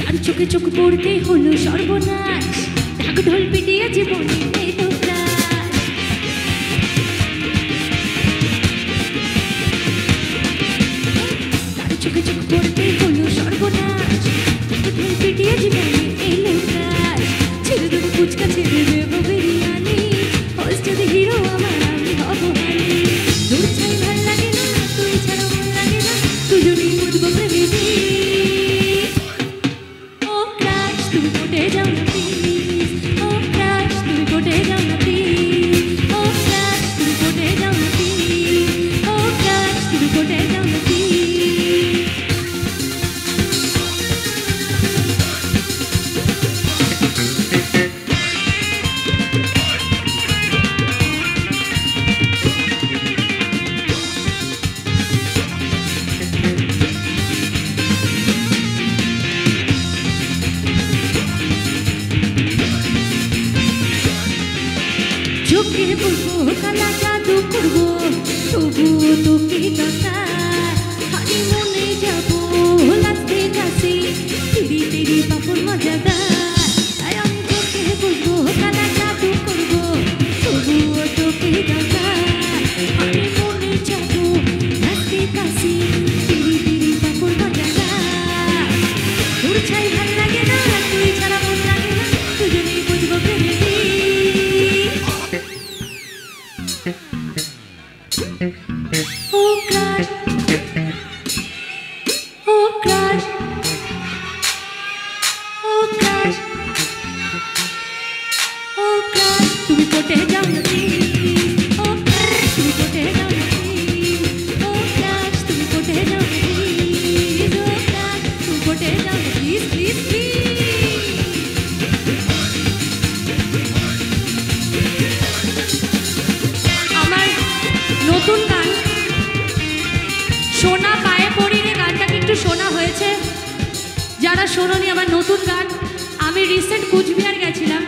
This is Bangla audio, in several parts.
তার চোখে চোখ পড়তে হলো সর্বনাশ, ঢাক ঢোল পিটিয়ে জীবনে এলো ত্রাস। তার চোখে চোখ পড়তে হলো সর্বনাশ, ঢাক ঢোল পিটিয়ে জীবনে এলো ত্রাস। ছেড়ে দেবো ফুচকা, ছেড়ে দেবো বিরিয়ানি, হোস্টেল হিরো আমার আমি হব হানি। দূর ছাই ভাল লাগে না, তুই ছাড়া মন লাগে না, দুজনেই বুঝবো প্রেমিক। ও ক্রাশ তুমি কোটে যাও না প্লিজ, ও ক্রাশ তুমি কোটে যাও না প্লিজ, ও ক্রাশ তুমি কোটে যাও না প্লিজ, ও ক্রাশ তুমি কোটে যাও না প্লিজ। চোখে বলবো কালা জাদু করবো, তবুও তোকে দরকার। হানিমুনে যাবো লাস ভেগাসে, তেরি তেরি পাপড় মজাদার। তাই আমি চোখে বলবো কালা জাদু করবো, তবুও তোকে দরকার। হানিমুনে যাবো লাস ভেগাসে, তেরি তেরি পাপড় মজাদার। তোর ছাই ভাল লাগে না, তুই ছাড়া মন লাগে না, দুজনেই বুঝবো প্রেমে। Oh crush, oh crush, oh crush, oh crush, তুমি কোটে যাও না please, oh crush, তুমি কোটে যাও না please, oh crush, তুমি কোটে যাও না please, oh crush, তুমি কোটে যাও না please, please, please. আমার নতুন গান সোনা পায়ে পড়ি রে গানটা কিন্তু শোনা হয়েছে, যারা শোনোনি আমার নতুন গান। আমি রিসেন্ট কুচবিহার গেছিলাম,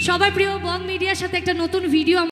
সবার প্রিয় বং মিডিয়ার সাথে একটা নতুন ভিডিও